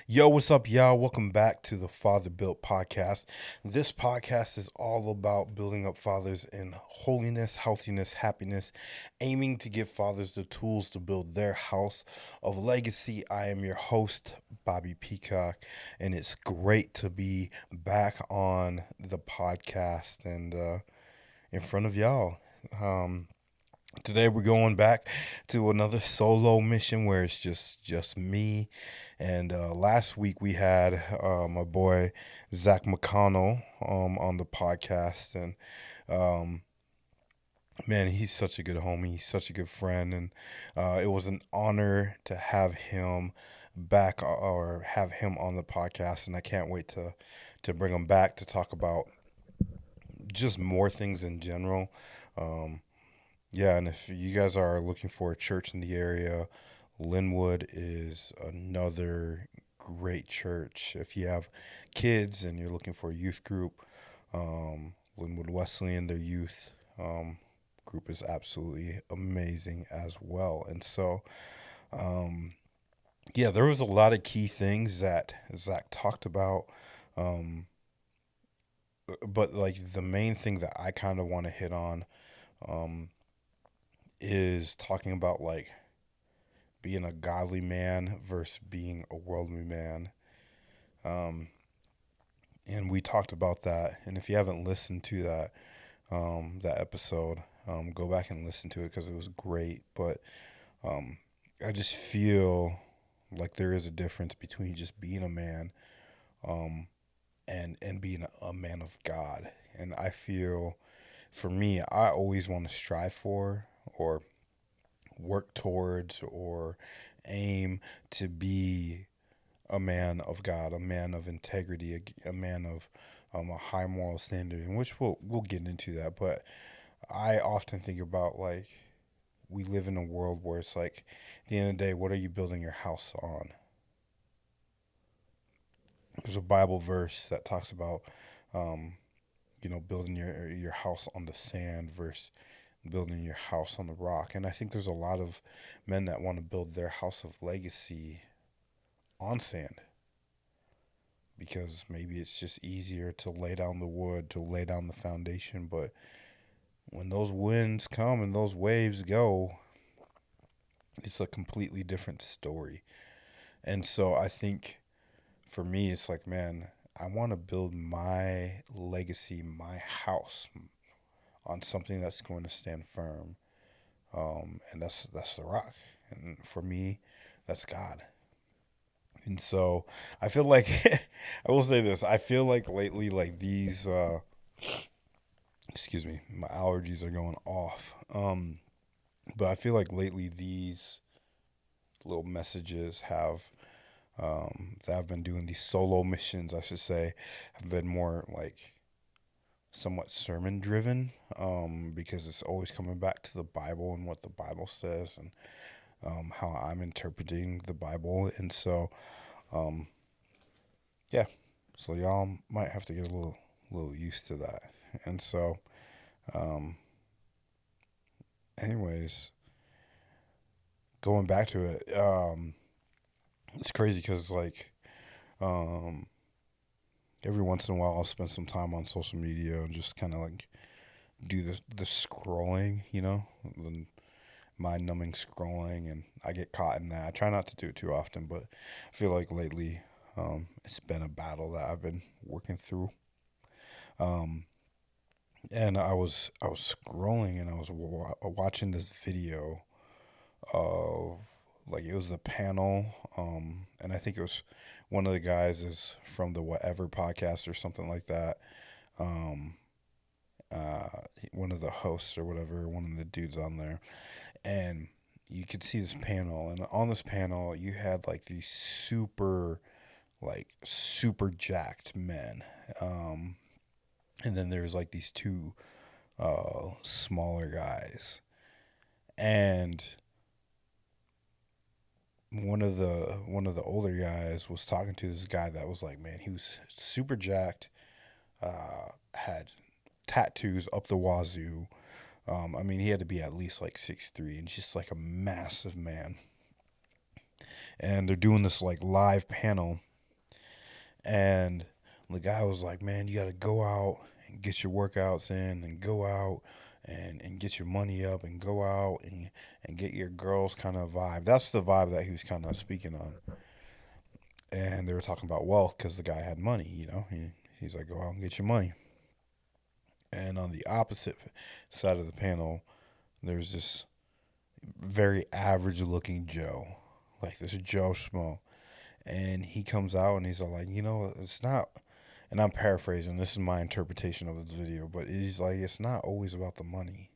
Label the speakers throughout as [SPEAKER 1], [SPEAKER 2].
[SPEAKER 1] Yo, what's up, y'all? Welcome back to the Father Built Podcast. This podcast is all about building up fathers in holiness, healthiness, happiness, aiming to give fathers the tools to build their house of legacy. I am your host, Bobby Peacock, and it's great to be back on the podcast and in front of y'all. Um, Today we're going back to another solo mission where it's just me. And last week we had my boy Zach McConnell on the podcast, and um, man, he's such a good homie. He's such a good friend, and it was an honor to have him back or have him on the podcast. And I can't wait to bring him back to talk about just more things in general. Um, Yeah, and if you guys are looking for a church in the area, Linwood is another great church. If you have kids and you're looking for a youth group, Linwood Wesleyan, their youth group is absolutely amazing as well. And so, um, yeah, there was a lot of key things that Zach talked about. Um, but like the main thing that I kind of want to hit on um, is talking about like being a godly man versus being a worldly man. Um, and we talked about that. And if you haven't listened to that episode, go back and listen to it because it was great. But um, I just feel like there is a difference between just being a man um, and being a man of God. And I feel, for me, I always want to strive for or work towards or aim to be a man of God, a man of integrity, a man of a high moral standard, in which we'll get into that. But I often think about like we live in a world where it's like at the end of the day, what are you building your house on? There's a Bible verse that talks about um, building your house on the sand versus building your house on the rock. And I think there's a lot of men that want to build their house of legacy on sand because maybe it's just easier to lay down the wood, to lay down the foundation. But when those winds come and those waves go, it's a completely different story. And so I think for me, it's like, man, I want to build my legacy, my house on something that's going to stand firm. And that's the rock. And for me, that's God. And so I feel like I will say this. I feel like lately, like these, excuse me, my allergies are going off. But I feel like lately these little messages that I've been doing these solo missions, I should say, have been more like somewhat sermon driven. Because it's always coming back to the Bible and what the Bible says and how I'm interpreting the Bible. And so, um, yeah, so y'all might have to get a little used to that. And so, um, anyways, going back to it, it's crazy because like um, every once in a while I'll spend some time on social media and just kind of like do the scrolling, the mind numbing scrolling, and I get caught in that. I try not to do it too often, but I feel like lately it's been a battle that I've been working through. Um, and I was scrolling and I was watching this video of like it was the panel, and I think it was one of the guys is from the Whatever podcast or something like that. Um, One of the hosts or whatever, one of the dudes on there, and you could see this panel, and on this panel you had like these super jacked men, and then there's like these two smaller guys, and one of the older guys was talking to this guy that was like, man, he was super jacked, had tattoos up the wazoo. I mean, he had to be at least like 6'3" and just like a massive man. And they're doing this like live panel, And the guy was like, man, you got to go out and get your workouts in and go out and get your money up and go out and get your girls kind of vibe. That's the vibe that he was kind of speaking on. And they were talking about wealth because the guy had money, he's like, go out and get your money. And on the opposite side of the panel, there's this very average looking Joe, like this Joe Schmo. And he comes out and he's like, it's not, and I'm paraphrasing, this is my interpretation of this video, but he's like, it's not always about the money.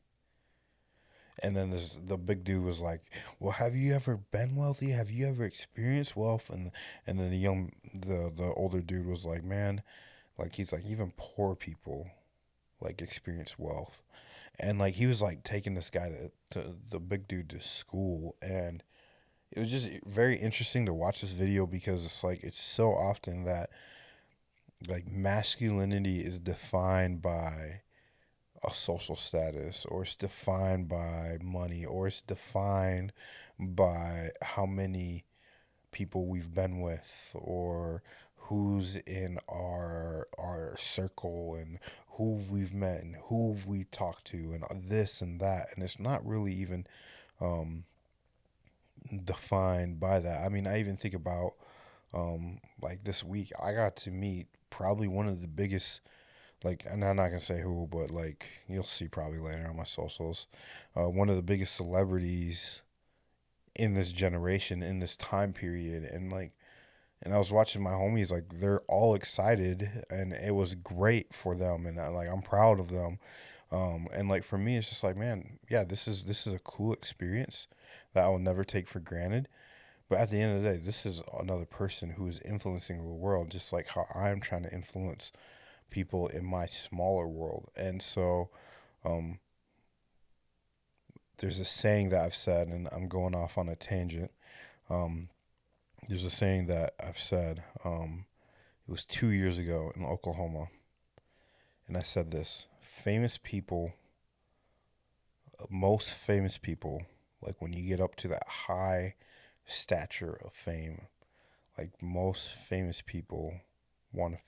[SPEAKER 1] And then the big dude was like, well, have you ever been wealthy? Have you ever experienced wealth? And then the older dude was like, man, like, he's like, even poor people like experience wealth. And like, he was like taking this guy to the big dude to school. And it was just very interesting to watch this video because it's like, it's so often that like masculinity is defined by a social status, or it's defined by money, or it's defined by how many people we've been with, or who's in our circle, and who we've met and who we talked to, and this and that. And it's not really even defined by that. I mean, I even think about like this week I got to meet probably one of the biggest, like, and I'm not gonna say who, but like, you'll see probably later on my socials, one of the biggest celebrities in this generation, in this time period. And like, and I was watching my homies, like, they're all excited and it was great for them, and I'm proud of them. And like, for me, it's just like, man, yeah, this is a cool experience that I will never take for granted. But at the end of the day, this is another person who is influencing the world, just like how I'm trying to influence people in my smaller world. And so there's a saying that I've said, and I'm going off on a tangent. There's a saying that I've said, it was 2 years ago in Oklahoma, and I said this: famous people, most famous people, like when you get up to that high stature of fame, like most famous people want to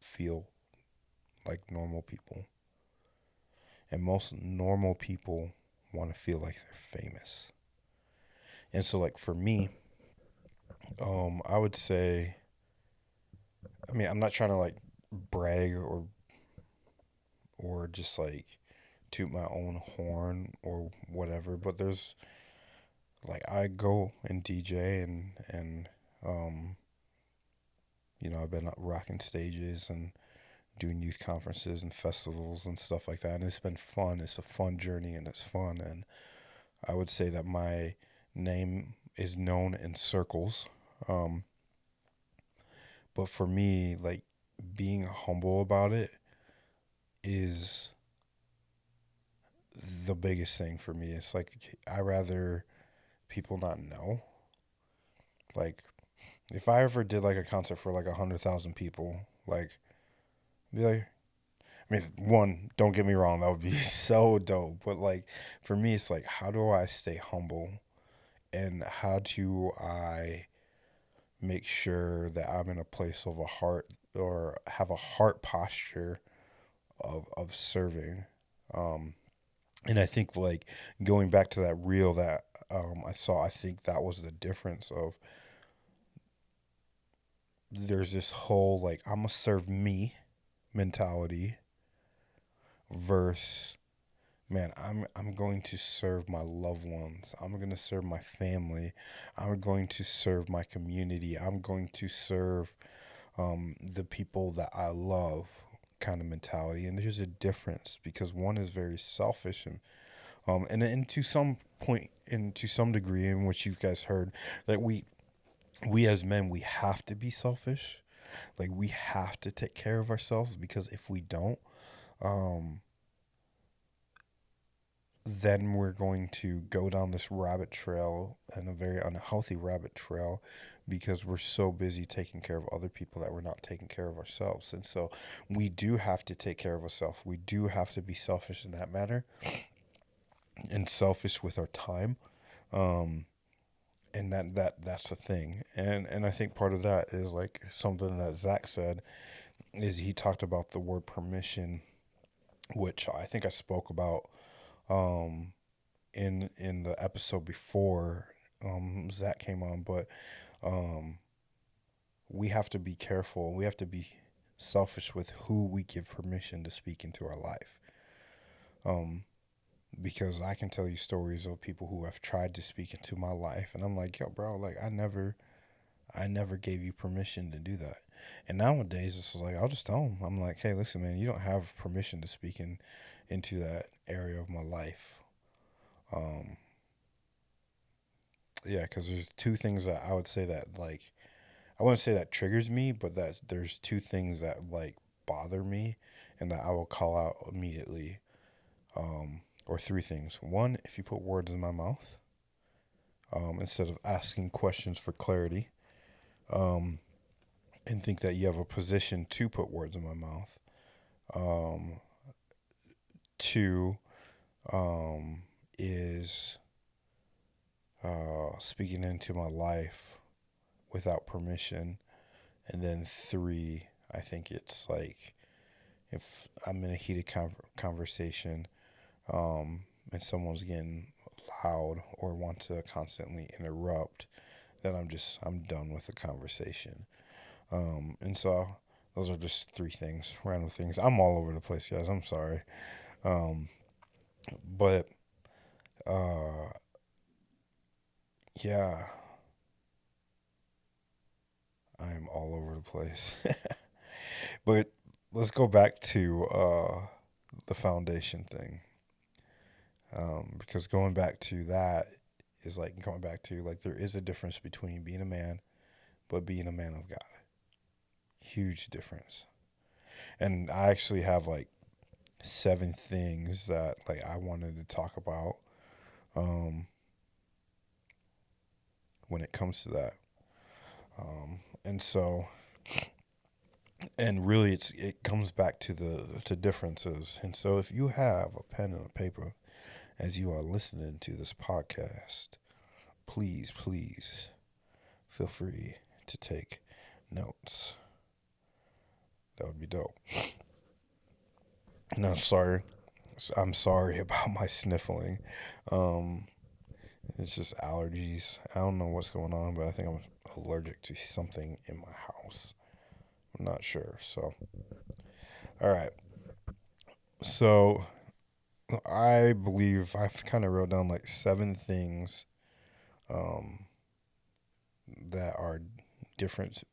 [SPEAKER 1] feel like normal people. And most normal people want to feel like they're famous. And so, like, for me, I would say, I mean, I'm not trying to like brag or just like toot my own horn or whatever, but there's like, I go and DJ and I've been rocking stages and doing youth conferences and festivals and stuff like that, and it's been fun. It's a fun journey and it's fun. And I would say that my name is known in circles. But for me, like, being humble about it is the biggest thing for me. It's like, I rather people not know. Like, if I ever did like a concert for like 100,000 people, like, be like, I mean, one, don't get me wrong, that would be so dope. But like, for me, it's like, how do I stay humble, and how do I make sure that I'm in a place of a heart, or have a heart posture of serving. And I think, like, going back to that reel that I saw, I think that was the difference of, there's this whole like, I'm gonna serve me mentality versus, man, I'm going to serve my loved ones. I'm going to serve my family. I'm going to serve my community. I'm going to serve the people that I love, kind of mentality. And there's a difference, because one is very selfish, and to some point, and to some degree, in which you guys heard, that we as men, we have to be selfish. Like, we have to take care of ourselves, because if we don't, then we're going to go down this rabbit trail, and a very unhealthy rabbit trail, because we're so busy taking care of other people that we're not taking care of ourselves. And so we do have to take care of ourselves. We do have to be selfish in that matter, and selfish with our time. and that's a thing. And I think part of that is like something that Zach said, is he talked about the word permission, which I think I spoke about um in the episode before Zach came on. But um we have to be careful. We have to be selfish with who we give permission to speak into our life. Um, because I can tell you stories of people who have tried to speak into my life, and I'm like, yo, bro, like I never gave you permission to do that. And nowadays, it's like I'll just tell them, I'm like, hey, listen, man, you don't have permission to speak into that area of my life. Um, yeah, because there's two things that I would say that like I wouldn't say that triggers me, but that there's two things that like bother me, and that I will call out immediately. Or three things. One, if you put words in my mouth, instead of asking questions for clarity, um, and think that you have a position to put words in my mouth. Um, Two, is speaking into my life without permission. And then three, I think it's like if I'm in a heated conversation, and someone's getting loud or want to constantly interrupt, then I'm done with the conversation. And so those are just three things, random things. I'm all over the place, guys. I'm sorry. Um, but uh, yeah, I'm all over the place. But let's go back to the foundation thing. Because going back to that is like going back to like there is a difference between being a man but being a man of God. Huge difference. And I actually have like 7 things that like I wanted to talk about um, when it comes to that. And so, and really, it comes back to the to differences. And so, if you have a pen and a paper as you are listening to this podcast, please feel free to take notes. That would be dope. No, sorry. I'm sorry about my sniffling. Um, it's just allergies. I don't know what's going on, but I think I'm allergic to something in my house. I'm not sure. So, all right. So, I believe I've kind of wrote down like 7 things um, that are difference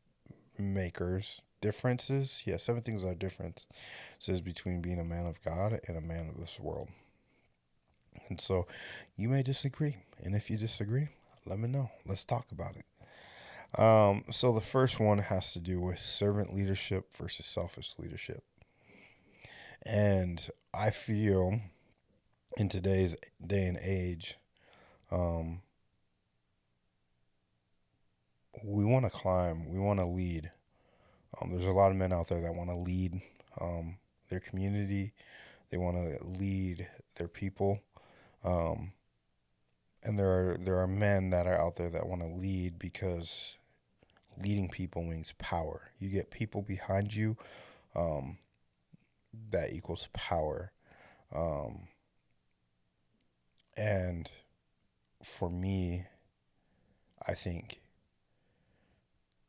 [SPEAKER 1] makers. Differences? Yeah, 7 things that are differences between being a man of God and a man of this world. And so you may disagree. And if you disagree, let me know. Let's talk about it. So the first one has to do with servant leadership versus selfish leadership. And I feel in today's day and age, um, we want to climb, we want to lead. There's a lot of men out there that want to lead their community, they want to lead their people. Um, and there are men that are out there that want to lead because leading people means power. You get people behind you, um, that equals power. Um, and for me, I think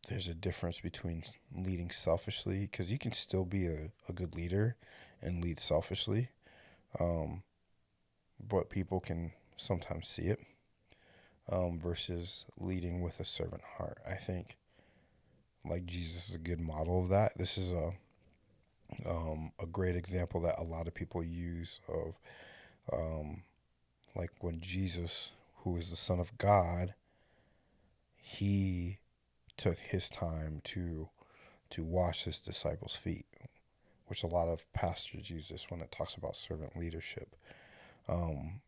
[SPEAKER 1] there's a difference between leading selfishly, because you can still be a good leader and lead selfishly, um, but people can sometimes see it, versus leading with a servant heart. I think like Jesus is a good model of that. This is a great example that a lot of people use of um, like when Jesus, who is the Son of God, he took his time to wash his disciples' feet, which a lot of pastors use this when it talks about servant leadership.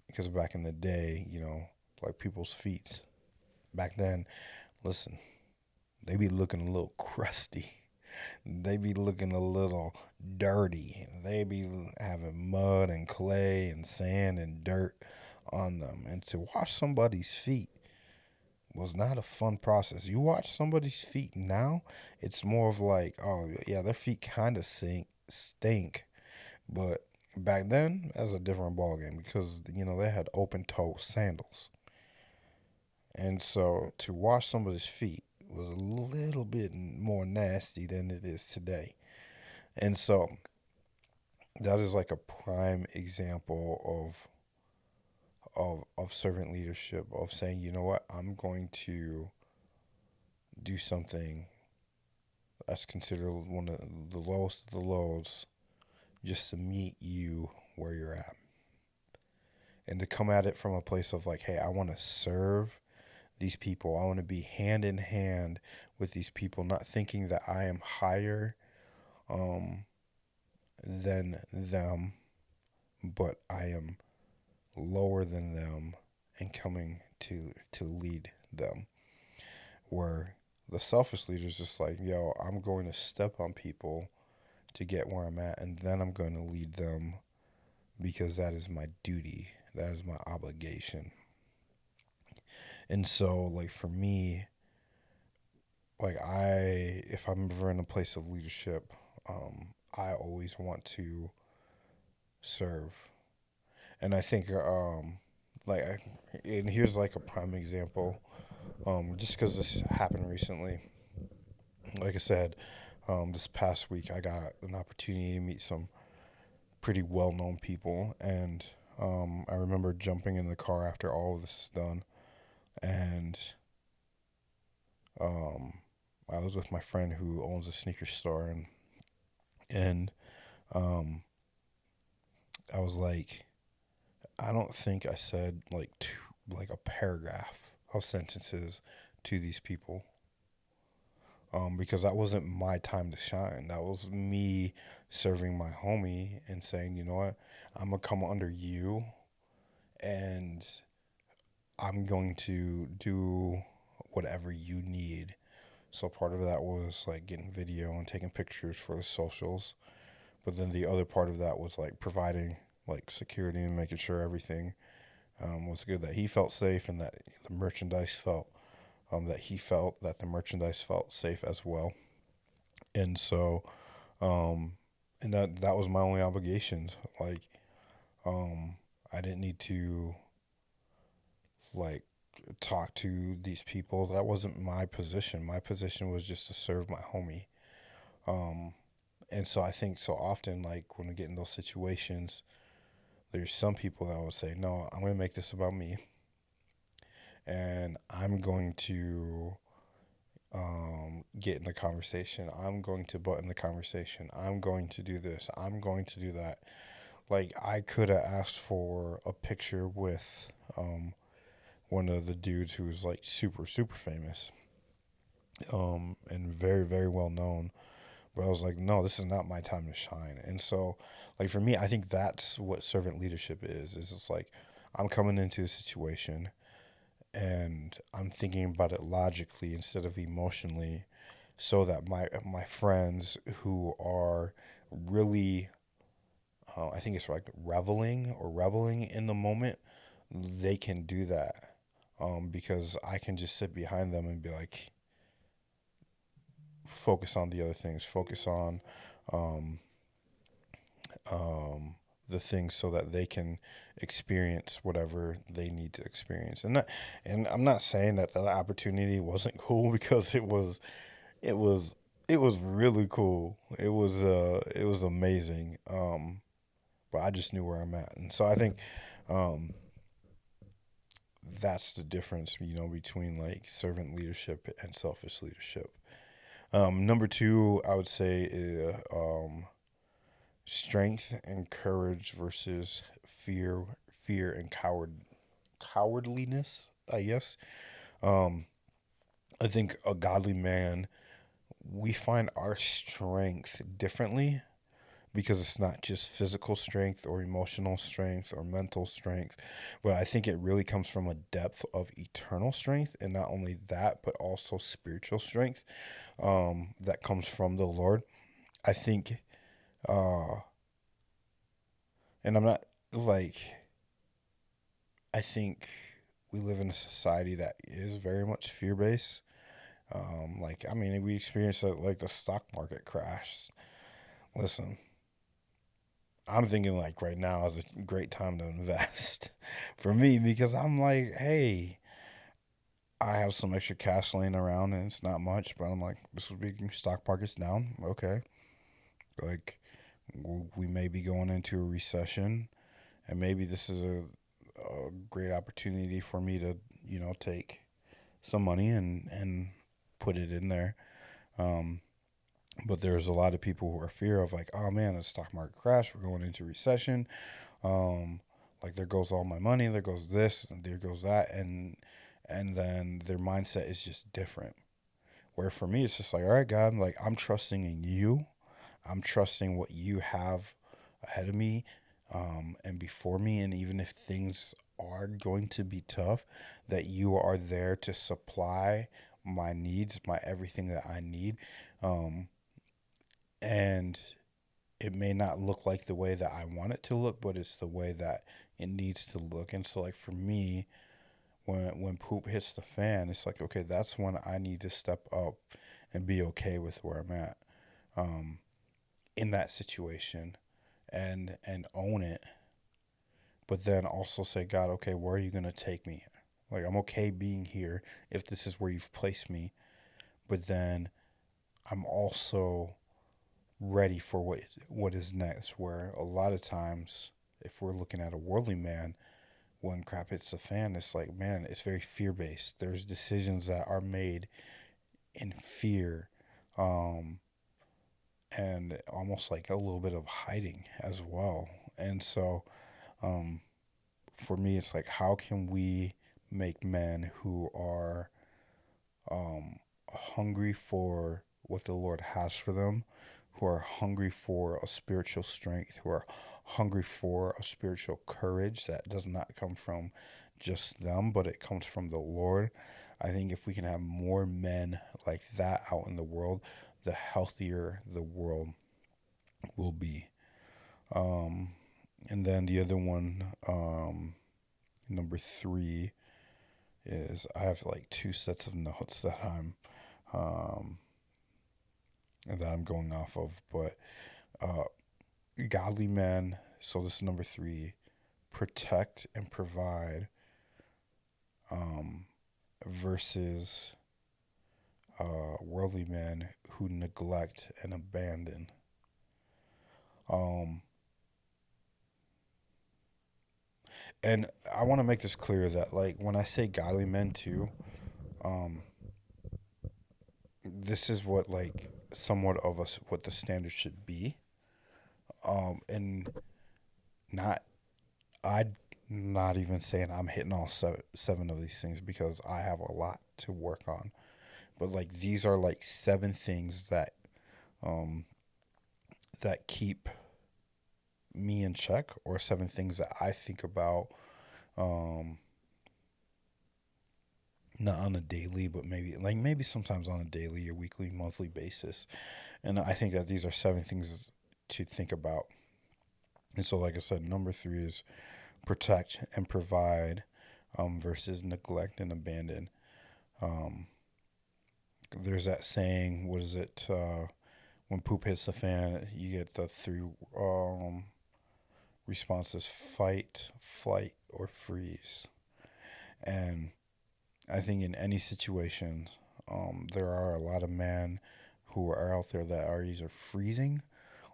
[SPEAKER 1] Because back in the day, like people's feet back then, listen, they be looking a little crusty. They be looking a little dirty. They be having mud and clay and sand and dirt on them. And to wash somebody's feet was not a fun process. You watch somebody's feet now, it's more of like, oh yeah, their feet kind of stink, but back then that was a different ballgame because they had open toe sandals, and so to wash somebody's feet was a little bit more nasty than it is today. And so that is like a prime example of servant leadership, of saying, you know what, I'm going to do something that's considered one of the lowest of the lows just to meet you where you're at. And to come at it from a place of like, hey, I want to serve these people. I want to be hand in hand with these people, not thinking that I am higher um, than them, but I am lower than them and coming to lead them. Where the selfish leader is just like, yo, I'm going to step on people to get where I'm at, and then I'm going to lead them because that is my duty, that is my obligation. And so, like, for me, like, if I'm ever in a place of leadership, I always want to serve. And I think, and here's like a prime example, just because this happened recently. Like I said, this past week, I got an opportunity to meet some pretty well-known people, and I remember jumping in the car after all of this is done, and I was with my friend who owns a sneaker store, and um, I was like, I don't think I said like a paragraph of sentences to these people, because that wasn't my time to shine. That was me serving my homie and saying, you know what, I'm gonna come under you, and I'm going to do whatever you need. So part of that was like getting video and taking pictures for the socials. But then the other part of that was like providing like security and making sure everything was good, that he felt safe, and that the merchandise felt that the merchandise felt safe as well. And so, um, and that was my only obligation. Like, I didn't need to like talk to these people. That wasn't my position. My position was just to serve my homie. Um, and so I think so often, like when we get in those situations, there's some people that will say, no, I'm going to make this about me, and I'm going to get in the conversation. I'm going to butt in the conversation. I'm going to do this. I'm going to do that. Like, I could have asked for a picture with one of the dudes who was like super, super famous, and very, very well known. But I was like, no, this is not my time to shine. And so, like, for me, I think that's what servant leadership is it's like, I'm coming into a situation and I'm thinking about it logically instead of emotionally, so that my friends who are really, I think it's like reveling in the moment, they can do that, because I can just sit behind them and be like, focus on the other things, focus on um, the things so that they can experience whatever they need to experience. And I'm not saying that the opportunity wasn't cool, because it was it was really cool. It was amazing. But I just knew where I'm at, and so I think um, that's the difference, between like servant leadership and selfish leadership. Number two, I would say, strength and courage versus fear and cowardliness, I guess. Um, I think a godly man, we find our strength differently, because it's not just physical strength or emotional strength or mental strength, but I think it really comes from a depth of eternal strength, and not only that, but also spiritual strength, that comes from the Lord. I think, uh, and I'm not like, I think we live in a society that is very much fear-based. We experienced like the stock market crash. Listen, I'm thinking like right now is a great time to invest for me, because I'm like, hey, I have some extra cash laying around and it's not much, but I'm like, this will be stock market's down. Okay. Like, we may be going into a recession, and maybe this is a great opportunity for me to, take some money and put it in there. Um, but there's a lot of people who are fear of like, oh man, the stock market crash, we're going into recession. Um, like, there goes all my money, there goes this, and there goes that, and then their mindset is just different. Where for me, it's just like, all right, God, like, I'm trusting in you. I'm trusting what you have ahead of me, and before me. And even if things are going to be tough, that you are there to supply my needs, my everything that I need. Um, and it may not look like the way that I want it to look, but it's the way that it needs to look. And so, like, for me, when poop hits the fan, it's like, okay, that's when I need to step up and be okay with where I'm at, um, in that situation, and own it. But then also say, God, okay, where are you gonna take me? Like, I'm okay being here if this is where you've placed me, but then I'm also ready for what is next. Where a lot of times, if we're looking at a worldly man, when crap hits the fan, it's like, man, it's very fear based. There's decisions that are made in fear, um, and almost like a little bit of hiding as well. And so, um, for me, it's like, how can we make men who are, um, hungry for what the Lord has for them, who are hungry for a spiritual strength, who are hungry for a spiritual courage that does not come from just them, but it comes from the Lord. I think if we can have more men like that out in the world, the healthier the world will be. Um, and then the other one, number three, is I have like two sets of notes um, that I'm going off of, but uh, godly men. So this is number three: protect and provide, um, versus worldly men who neglect and abandon. Um, and I want to make this clear that, like, when I say godly men too, um, this is what, like, somewhat of us what the standard should be. And not I'm not even saying I'm hitting all seven of these things, because I have a lot to work on. But like, these are like seven things um that keep me in check, or seven things that I think about, um not on a daily, but maybe sometimes on a daily or weekly, monthly basis. And I think that these are seven things to think about. And so, like I said, number three is protect and provide, versus neglect and abandon. Um, there's that saying, what is it? When poop hits the fan, you get the three responses: fight, flight, or freeze. And I think in any situation, there are a lot of men who are out there that are either freezing,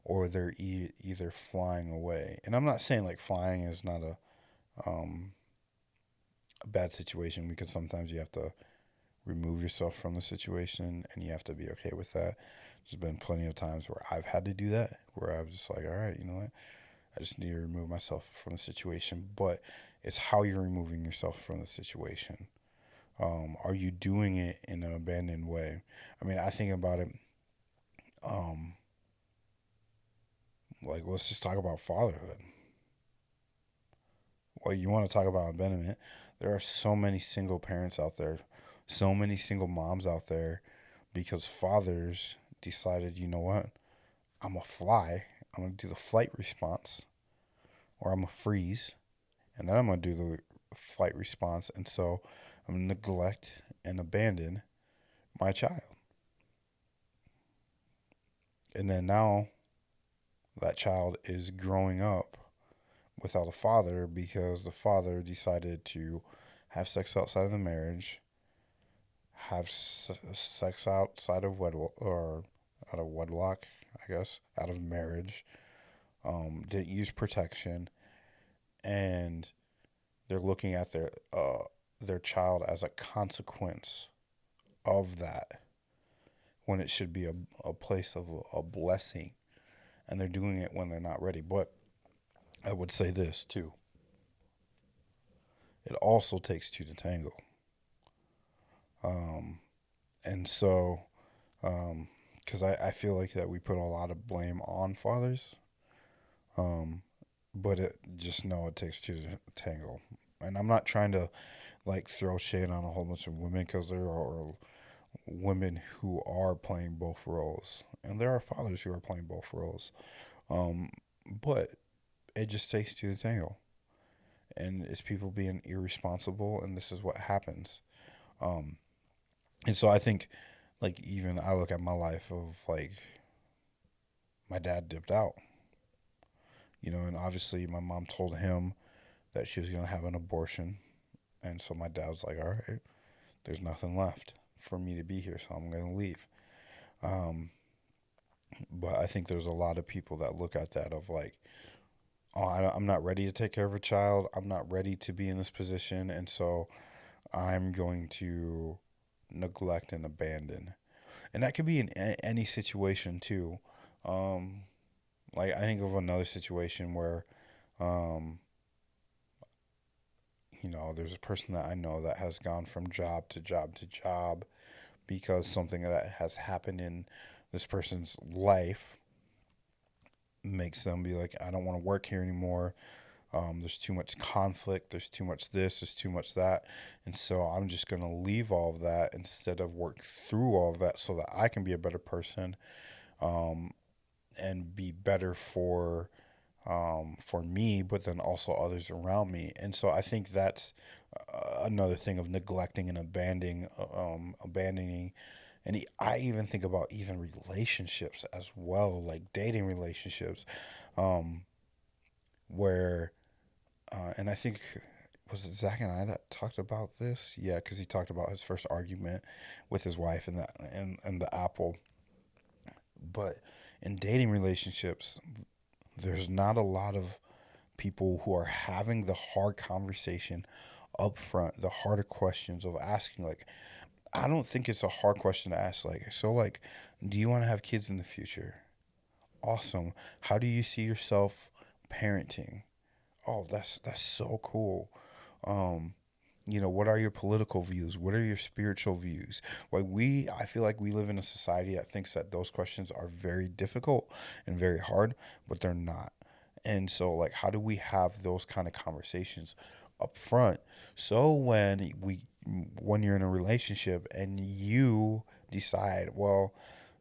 [SPEAKER 1] or they're either flying away. And I'm not saying like flying is not a bad situation, because sometimes you have to remove yourself from the situation and you have to be okay with that. There's been plenty of times where I've had to do that, where I was just like, all right, you know what? I just need to remove myself from the situation. But it's how you're removing yourself from the situation. Are you doing it in an abandoned way? I mean, I think about it. Um, like, let's just talk about fatherhood. Well, you want to talk about abandonment? There are so many single parents out there, so many single moms out there, because fathers decided, you know what? I'm gonna fly. I'm gonna do the flight response, or I'm gonna freeze, and then I'm gonna do flight response, and so I'm neglect and abandon my child. And then now that child is growing up without a father because the father decided to have sex outside of the marriage, have sex outside of wedlock, or out of wedlock, I guess, out of marriage, didn't use protection, and they're looking at their child as a consequence of that when it should be a place of a blessing, and they're doing it when they're not ready. But I would say this too: it also takes two to tango. Um, and so, because I feel like that we put a lot of blame on fathers, um, but it just know it takes two to tango. And I'm not trying to like throw shade on a whole bunch of women, because there are women who are playing both roles, and there are fathers who are playing both roles. Um, but it just takes two to tango, and it's people being irresponsible, and this is what happens. Um, and so I think, like, even I look at my life of like my dad dipped out, and obviously my mom told him that she was gonna have an abortion, and so my dad was like, "All right, there's nothing left for me to be here, so I'm gonna leave." Um, but I think there's a lot of people that look at that of like, "Oh, I'm not ready to take care of a child. I'm not ready to be in this position, and so I'm going to neglect and abandon." And that could be in any situation too. Um, like I think of another situation where, um, there's a person that I know that has gone from job to job to job because something that has happened in this person's life makes them be like, I don't want to work here anymore. There's too much conflict. There's too much this. There's too much that. And so I'm just going to leave all of that instead of work through all of that so that I can be a better person, um, and be better for me, but then also others around me. And so I think that's another thing of neglecting and abandoning. And I even think about even relationships as well, like dating relationships, um, where, and I think, was it Zach and I that talked about this? Yeah, because he talked about his first argument with his wife and the apple. But in dating relationships, there's not a lot of people who are having the hard conversation up front, the harder questions of asking. Like, I don't think it's a hard question to ask. Like, so, like, do you want to have kids in the future? Awesome. How do you see yourself parenting? Oh, that's so cool. Um, what are your political views? What are your spiritual views? Like, I feel like we live in a society that thinks that those questions are very difficult and very hard, but they're not. And so, like, how do we have those kind of conversations up front? So when you're in a relationship and you decide, well,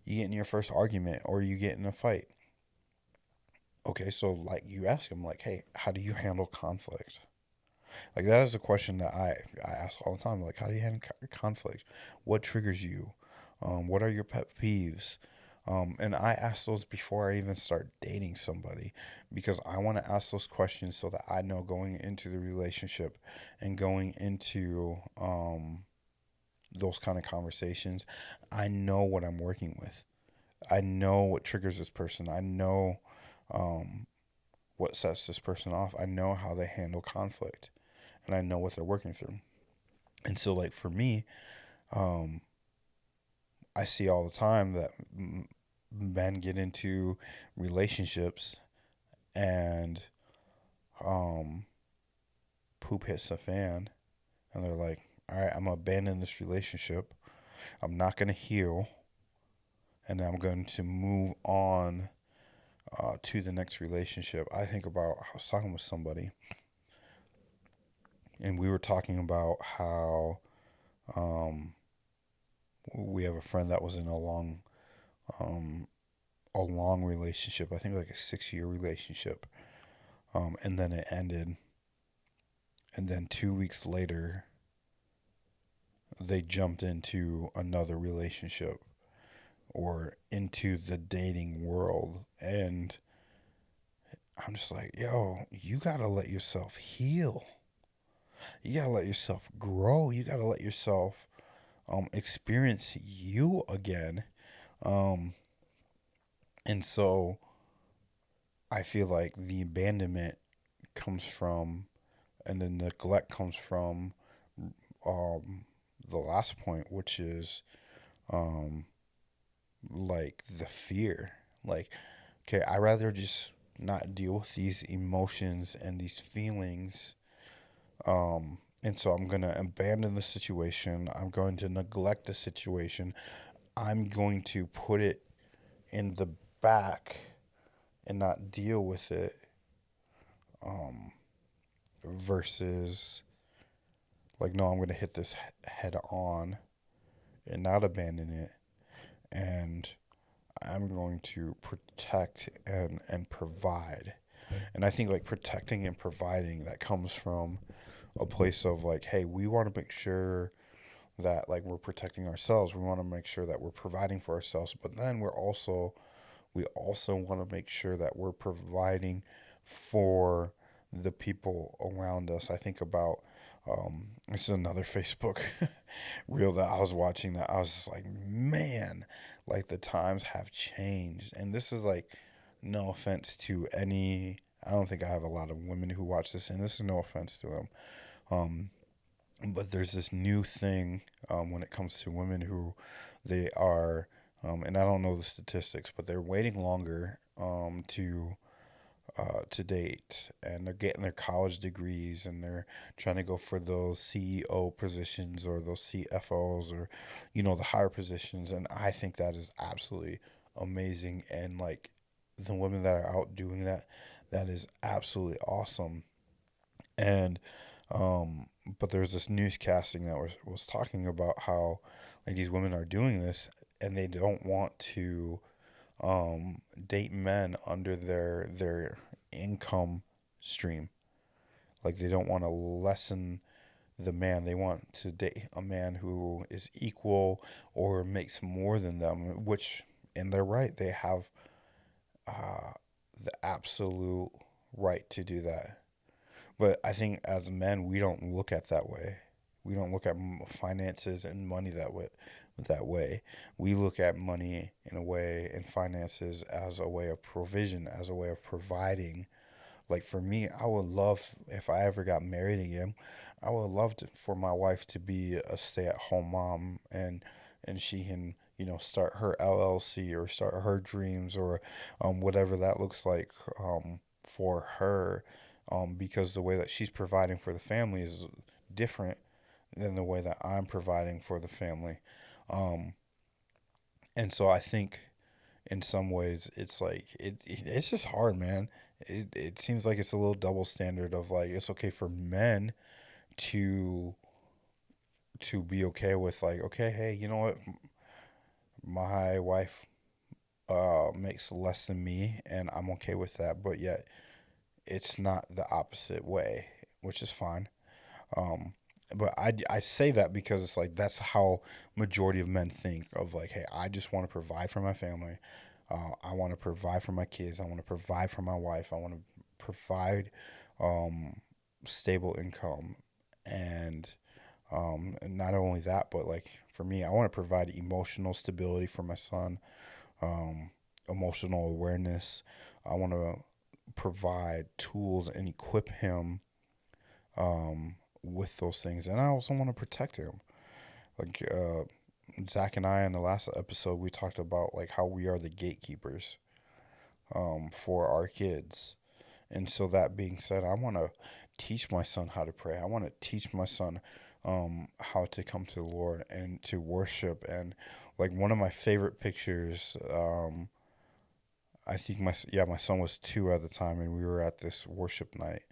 [SPEAKER 1] you get in your first argument or you get in a fight. Okay, so like you ask them, like, hey, how do you handle conflict? Like, that is a question that I ask all the time. Like, how do you handle conflict? What triggers you? What are your pet peeves? And I ask those before I even start dating somebody, because I want to ask those questions so that I know going into the relationship and going into those kind of conversations, I know what I'm working with. I know what triggers this person. I know um, what sets this person off. I know how they handle conflict, and I know what they're working through. And so, like, for me, um, I see all the time that men get into relationships and um, poop hits the fan, and they're like, all right, I'm going to abandon this relationship. I'm not going to heal, and I'm going to move on to the next relationship. I think about, I was talking with somebody, and we were talking about how um, we have a friend that was in um, a long relationship. I think like a 6-year relationship, and then it ended. And then 2 weeks later, they jumped into another relationship or into the dating world. And I'm just like, yo, you gotta let yourself heal. You gotta let yourself grow. You gotta let yourself experience you again. Um, and so I feel like the abandonment comes from, and the neglect comes from um, the last point, which is um, like the fear. Like, okay, I rather just not deal with these emotions and these feelings. And so I'm going to abandon the situation. I'm going to neglect the situation. I'm going to put it in the back and not deal with it, versus like, no, I'm going to hit this head on and not abandon it. And I'm going to protect and provide. And I think like protecting and providing, that comes from a place of like, hey, we want to make sure that like we're protecting ourselves. We want to make sure that we're providing for ourselves, but then we also want to make sure that we're providing for the people around us. I think about this is another Facebook reel that I was watching, that I was just like, man, like the times have changed. And this is like, no offense to any, I don't think I have a lot of women who watch this, and this is no offense to them. But there's this new thing when it comes to women who they are, and I don't know the statistics, but they're waiting longer to date, and they're getting their college degrees, and they're trying to go for those CEO positions or those CFOs, or the higher positions. And I think that is absolutely amazing. And like the women that are out doing that, that is absolutely awesome. And but there's this newscasting that was talking about how like these women are doing this, and they don't want to date men under their income stream. Like they don't want to lessen the man. They want to date a man who is equal or makes more than them, which, and they're right. They have the absolute right to do that. But I think as men, we don't look at that way. We don't look at finances and money that way. That way, we look at money in a way, and finances as a way of provision, as a way of providing. Like for me, I would love, if I ever got married again, I would love for my wife to be a stay-at-home mom, and she can start her LLC or start her dreams, or whatever that looks like for her, because the way that she's providing for the family is different than the way that I'm providing for the family. Um, and so I think in some ways it's like it's just hard, man. It seems like it's a little double standard of like it's okay for men to be okay with like, okay, hey, you know what, my wife makes less than me, and I'm okay with that, but yet it's not the opposite way, which is fine. Um, but I say that because it's like that's how majority of men think of like, hey, I just want to provide for my family. I want to provide for my kids. I want to provide for my wife. I want to provide um, stable income. And not only that, but like for me, I want to provide emotional stability for my son, emotional awareness. I want to provide tools and equip him with those things. And I also want to protect him. Like Zach and I in the last episode, we talked about like how we are the gatekeepers for our kids. And so that being said, I want to teach my son how to pray. I want to teach my son how to come to the Lord and to worship. And like one of my favorite pictures, I think my son was 2 at the time, and we were at this worship night,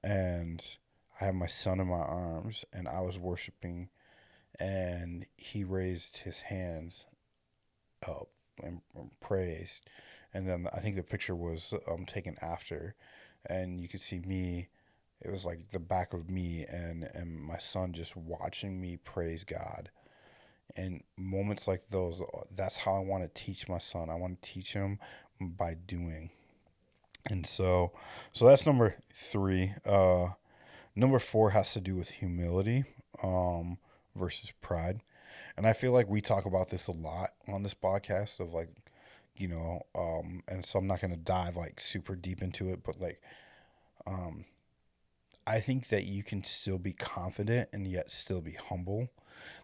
[SPEAKER 1] and I had my son in my arms, and I was worshiping, and he raised his hands up and praised. And then I think the picture was taken after, and you could see me It was like the back of me and my son just watching me praise God. And moments like those, that's how I want to teach my son. I want to teach him by doing. And so that's number three. Number four has to do with humility, um, versus pride. And I feel like we talk about this a lot on this podcast of like, and so I'm not going to dive like super deep into it, but like, um, I think that you can still be confident and yet still be humble.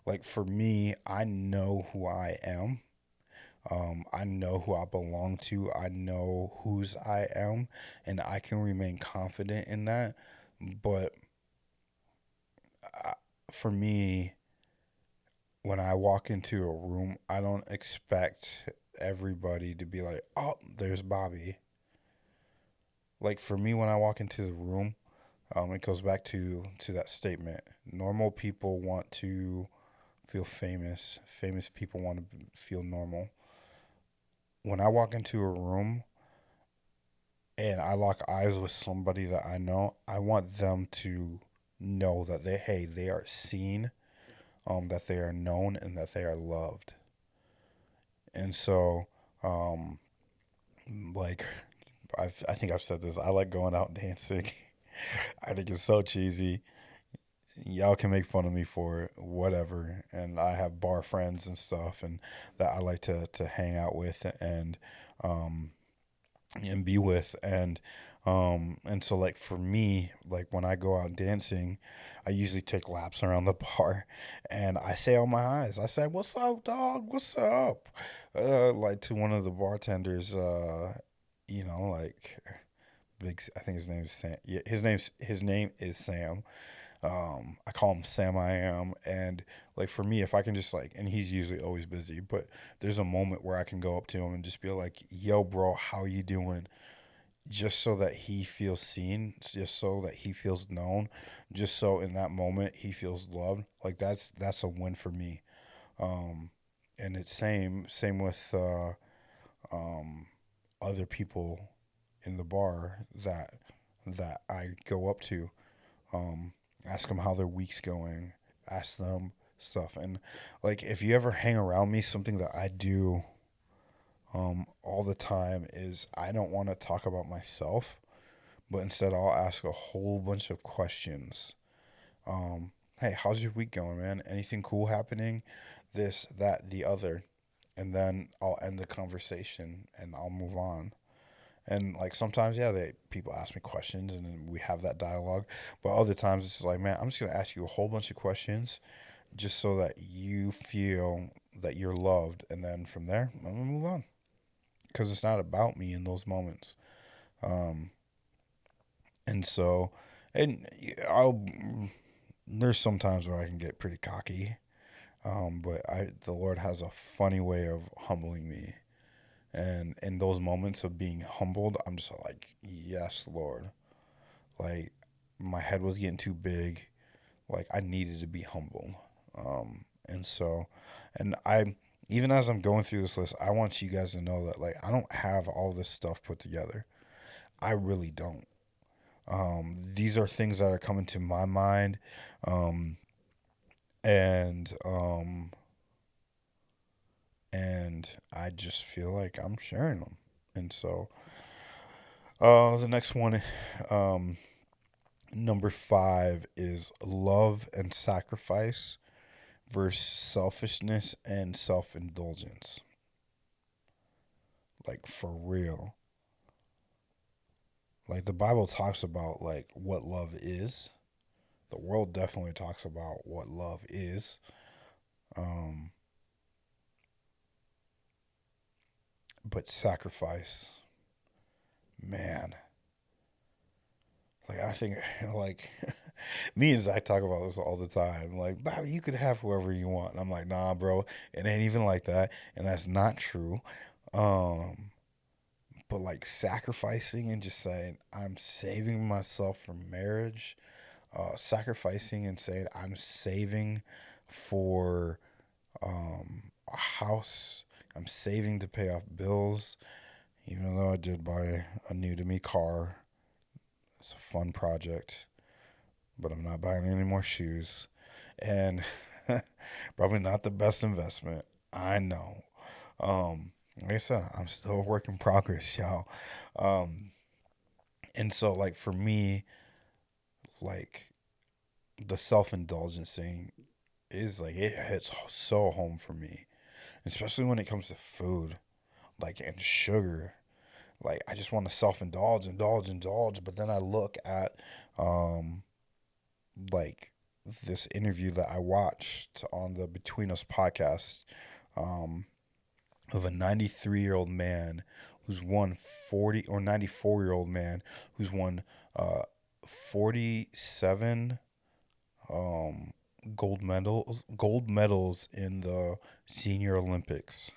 [SPEAKER 1] Like for me, I know who I am. I know who I belong to. I know whose I am, and I can remain confident in that. But I, for me, when I walk into a room, I don't expect everybody to be like, "Oh, there's Bobby." Like for me, when I walk into the room, it goes back to that statement. Normal people want to feel famous. Famous people want to feel normal. When I walk into a room and I lock eyes with somebody that I know, I want them to know that they are seen, that they are known, and that they are loved. And so, um, like I think I've said this. I like going out dancing. I think it's so cheesy. Y'all can make fun of me for it, whatever. And I have bar friends and stuff, and that I like to hang out with um, and be with, and so like for me, like when I go out dancing, I usually take laps around the bar, and I say all my highs. I say, "What's up, dog? What's up?" Like to one of the bartenders, like big. I think his name is Sam. Yeah, his name is Sam. I call him Sam I am. And like for me, if I can just like, and he's usually always busy, but there's a moment where I can go up to him and just be like, "Yo, bro, how you doing?" Just so that he feels seen, just so that he feels known, just so in that moment he feels loved. Like that's a win for me. Um, and it's same with um, other people in the bar that I go up to. Um, Ask them how their week's going. Ask them stuff. And like if you ever hang around me, something that I do all the time is I don't want to talk about myself, but instead I'll ask a whole bunch of questions. Hey, how's your week going, man? Anything cool happening? This, that, the other. And then I'll end the conversation and I'll move on. And like sometimes, yeah, people ask me questions and then we have that dialogue. But other times it's like, man, I'm just gonna ask you a whole bunch of questions just so that you feel that you're loved, and then from there, I'm gonna move on because it's not about me in those moments. Um, and so, and I'll there's some times where I can get pretty cocky, but the Lord has a funny way of humbling me. And in those moments of being humbled, I'm just like, yes, Lord. Like, my head was getting too big. Like, I needed to be humbled. And so, and even as I'm going through this list, I want you guys to know that, like, I don't have all this stuff put together. I really don't. These are things that are coming to my mind. Um, and, um, and I just feel like I'm sharing them. And so, the next one, um, number five is love and sacrifice versus selfishness and self-indulgence. Like for real. Like the Bible talks about like what love is. The world definitely talks about what love is. Um, but sacrifice, man. Like I think like me and Zach talk about this all the time. Like, Bobby, you could have whoever you want. And I'm like, nah, bro, it ain't even like that. And that's not true. Um, but like sacrificing and just saying, I'm saving myself for marriage, sacrificing and saying, I'm saving for a house, I'm saving to pay off bills, even though I did buy a new to me car. It's a fun project. but I'm not buying any more shoes. And probably not the best investment. I know. Like I said, I'm still a work in progress, y'all. Um, and so, like, for me, like, the self-indulgence thing is like, it hits so home for me, especially when it comes to food, like, and sugar. Like, I just want to self-indulge, indulge. But then I look at, um, like, this interview that I watched on the Between Us podcast, um, of a 93-year-old man who's won 40, or 94-year-old man who's won 47 um, gold medals in the senior Olympics.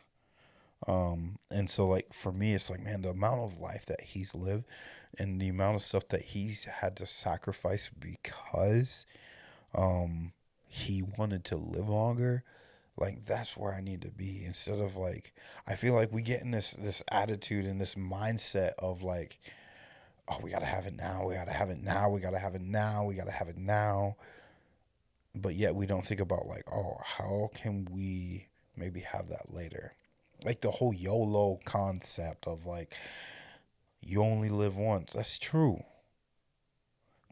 [SPEAKER 1] And so, like, for me, it's like, man, the amount of life that he's lived and the amount of stuff that he's had to sacrifice because he wanted to live longer. Like, that's where I need to be. Instead of, like, I feel like we get in this attitude and this mindset of, like, oh, we gotta have it now, we gotta have it now, we gotta have it now, we gotta have it now. But yet we don't think about, like, oh, how can we maybe have that later? Like, the whole YOLO concept of, like, you only live once. That's true.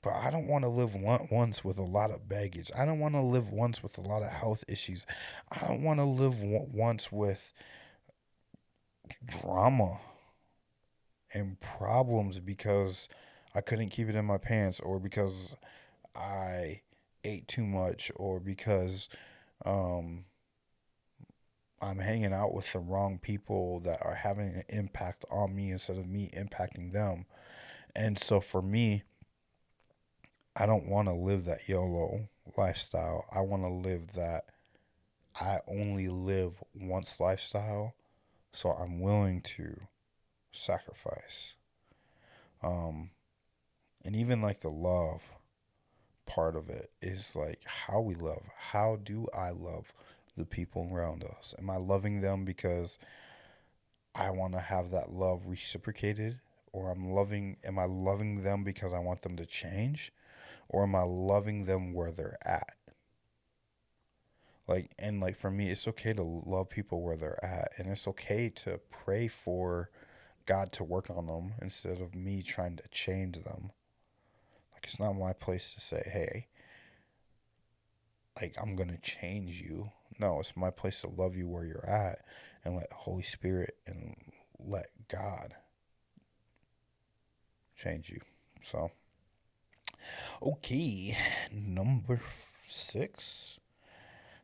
[SPEAKER 1] But I don't want to live once with a lot of baggage. I don't want to live once with a lot of health issues. I don't want to live once with drama and problems because I couldn't keep it in my pants, or because I ate too much, or because um, I'm hanging out with the wrong people that are having an impact on me instead of me impacting them. And so for me, I don't want to live that YOLO lifestyle. I want to live that I only live once lifestyle. So I'm willing to sacrifice. Um, and even like the love part of it is like how we love. How do I love the people around us? Am I loving them because I want to have that love reciprocated? Or am I loving them because I want them to change? Or am I loving them where they're at? Like, and like for me, it's okay to love people where they're at, and it's okay to pray for God to work on them instead of me trying to change them. Like, it's not my place to say, hey, like, I'm gonna change you. No, it's my place to love you where you're at and let Holy Spirit and let God change you. So, okay, number 6.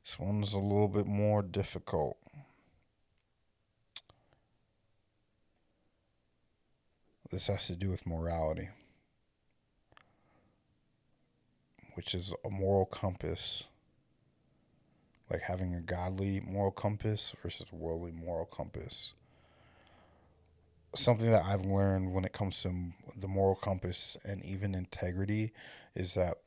[SPEAKER 1] This one's a little bit more difficult. This has to do with morality, which is a moral compass. Like having a godly moral compass versus a worldly moral compass. Something that I've learned when it comes to the moral compass and even integrity is that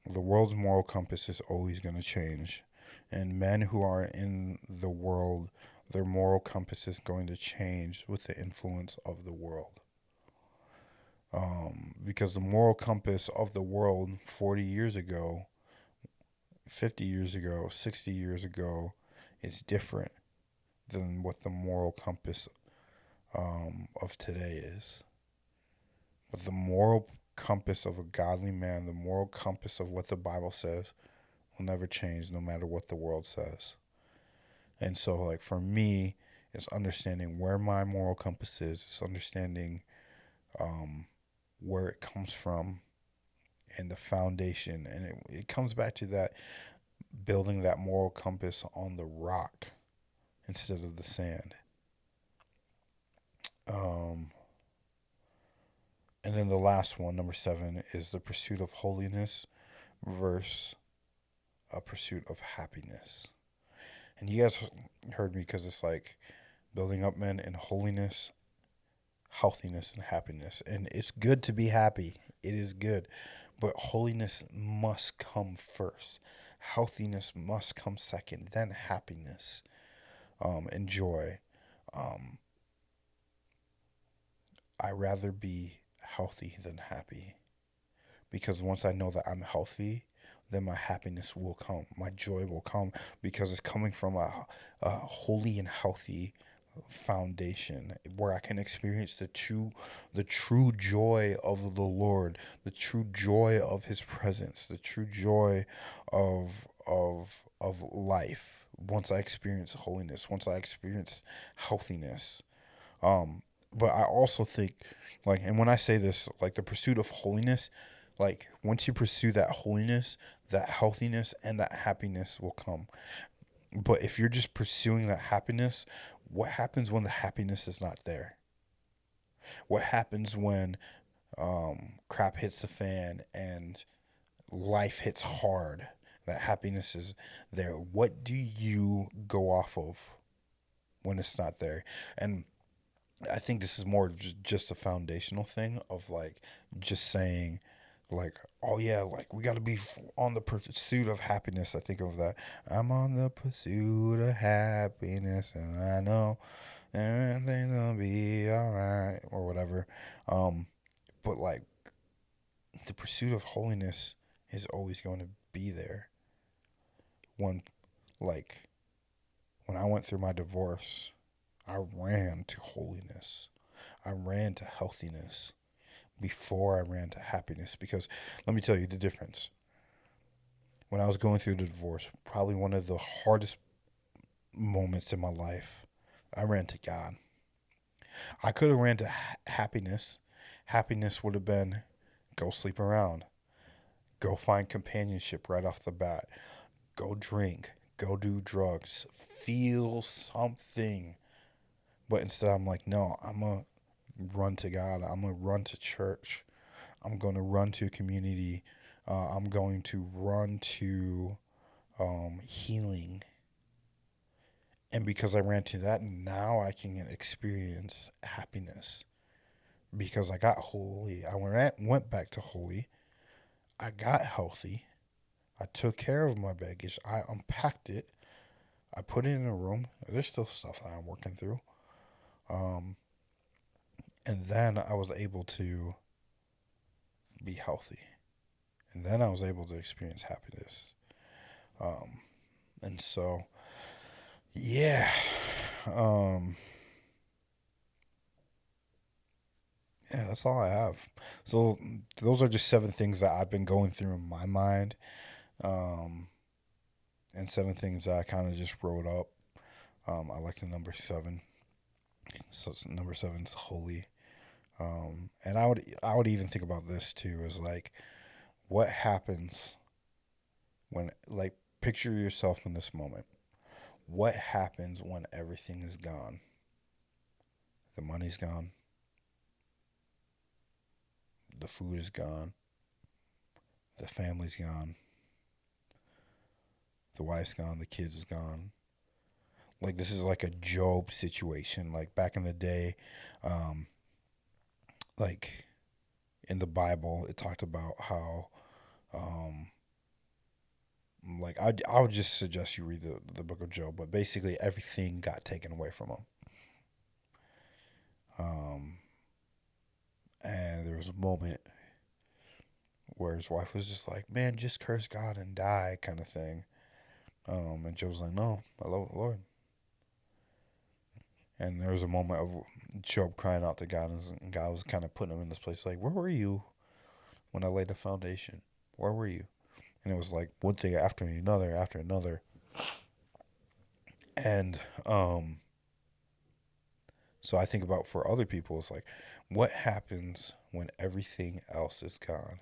[SPEAKER 1] the world's moral compass is always going to change. And men who are in the world, their moral compass is going to change with the influence of the world. Because the moral compass of the world 40 years ago, 50 years ago, 60 years ago is different than what the moral compass of today is. But the moral compass of a godly man, the moral compass of what the Bible says, will never change no matter what the world says. And so, like, for me, it's understanding where my moral compass is. It's understanding where it comes from and the foundation. And it comes back to that, building that moral compass on the rock instead of the sand. And then the last one, number 7, is the pursuit of holiness versus a pursuit of happiness. And you guys heard me, because it's like building up men in holiness, healthiness, and happiness. And it's good to be happy. It is good. But holiness must come first. Healthiness must come second. Then happiness and joy. I rather be healthy than happy. because once I know that I'm healthy, then my happiness will come, my joy will come, because it's coming from a holy and healthy foundation where I can experience the true joy of the Lord, the true joy of His presence, the true joy of life. Once I experience holiness, once I experience healthiness. But I also think, like, and when I say this, like, the pursuit of holiness, like, once you pursue that holiness, that healthiness and that happiness will come. But if you're just pursuing that happiness, what happens when the happiness is not there? What happens when crap hits the fan and life hits hard? That happiness is there. What do you go off of when it's not there? And I think this is more just a foundational thing of, like, just saying, like, oh yeah, like, we got to be on the pursuit of happiness. I think of that. I'm on the pursuit of happiness, and I know everything's gonna be all right, or whatever. But, like, the pursuit of holiness is always going to be there. When, like, when I went through my divorce, I ran to holiness. I ran to healthiness before I ran to happiness. Because let me tell you the difference. When I was going through the divorce, probably one of the hardest moments in my life, I ran to God. I could have ran to happiness. Happiness would have been go sleep around, go find companionship right off the bat, go drink, go do drugs, feel something. But instead, I'm like, no, I'm going to run to God. I'm going to run to church. I'm going to run to community. I'm going to run to healing. And because I ran to that, now I can experience happiness. Because I got holy. I went back to holy. I got healthy. I took care of my baggage. I unpacked it. I put it in a room. There's still stuff that I'm working through. And then I was able to be healthy. And then I was able to experience happiness. And so, yeah. Yeah, that's all I have. So those are just 7 things that I've been going through in my mind. And 7 things that I kind of just wrote up. I like the number 7. So number 7 is holy. And I would even think about this too, is like, what happens when, like, picture yourself in this moment. What happens when everything is gone? The money's gone. The food is gone. The family's gone. The wife's gone. The kids is gone. Like, this is like a Job situation. Like, back in the day, like, in the Bible, it talked about how, like, I would just suggest you read the book of Job, but basically everything got taken away from him. And there was a moment where his wife was just like, man, just curse God and die, kind of thing. And Job was like, no, I love the Lord. And there was a moment of Job crying out to God, and God was kind of putting him in this place, like, where were you when I laid the foundation? Where were you? And it was like one thing after another, after another. And so I think about, for other people, it's like, what happens when everything else is gone?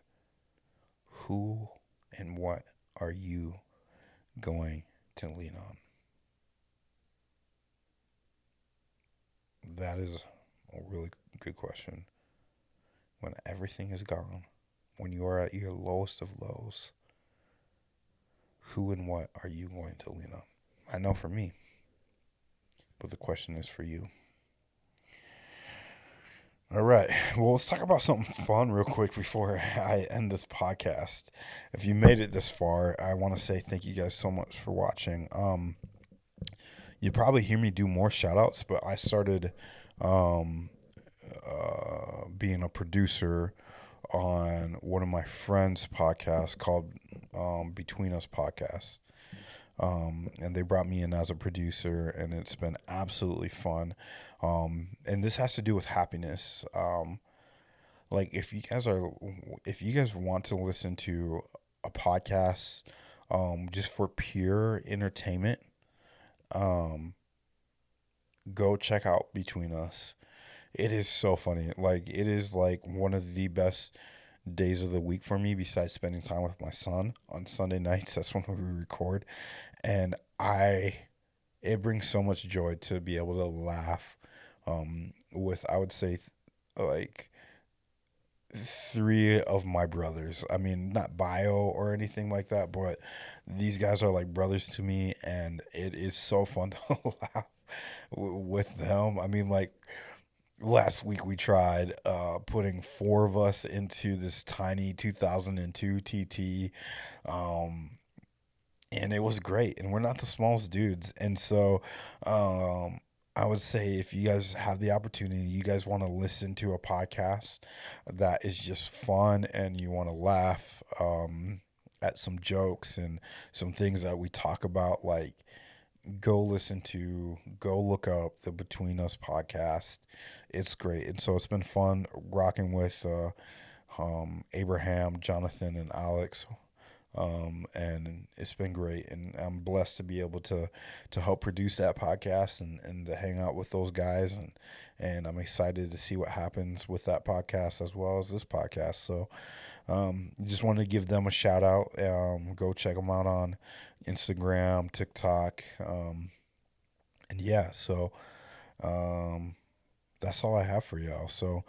[SPEAKER 1] Who and what are you going to lean on? That is a really good question. When everything is gone, when you are at your lowest of lows, who and what are you going to lean on? I know for me, but the question is for you. All right. Well, let's talk about something fun real quick before I end this podcast. If you made it this far, I want to say thank you guys so much for watching. You probably hear me do more shout outs, but I started being a producer on one of my friends' podcasts called Between Us Podcast. And they brought me in as a producer, and it's been absolutely fun. And this has to do with happiness. Like if you guys want to listen to a podcast, just for pure entertainment, um, go check out Between Us. It is so funny. Like it is like one of the best days of the week for me besides spending time with my son on Sunday nights. That's when we record. And it brings so much joy to be able to laugh with, I would say, like three of my brothers. I mean, not bio or anything like that, but these guys are like brothers to me, and it is so fun to laugh with them. I mean, like last week we tried putting four of us into this tiny 2002 TT, um, and it was great. And we're not the smallest dudes, and so I would say if you guys have the opportunity, you guys want to listen to a podcast that is just fun and you want to laugh at some jokes and some things that we talk about, like go look up the Between Us podcast. It's great. And so it's been fun rocking with Abraham, Jonathan, and Alex. And it's been great, and I'm blessed to be able to help produce that podcast and to hang out with those guys, and I'm excited to see what happens with that podcast as well as this podcast. So just wanted to give them a shout out. Go check them out on Instagram, TikTok, and yeah. So that's all I have for y'all. So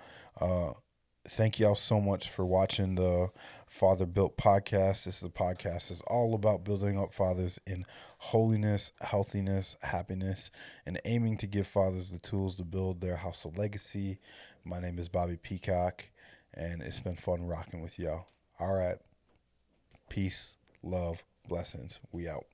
[SPEAKER 1] thank y'all so much for watching the Father Built podcast. This is a podcast that's all about building up fathers in holiness, healthiness, happiness, and aiming to give fathers the tools to build their house of legacy. My name is Bobby Peacock, and it's been fun rocking with y'all. All right. Peace, love, blessings. We out.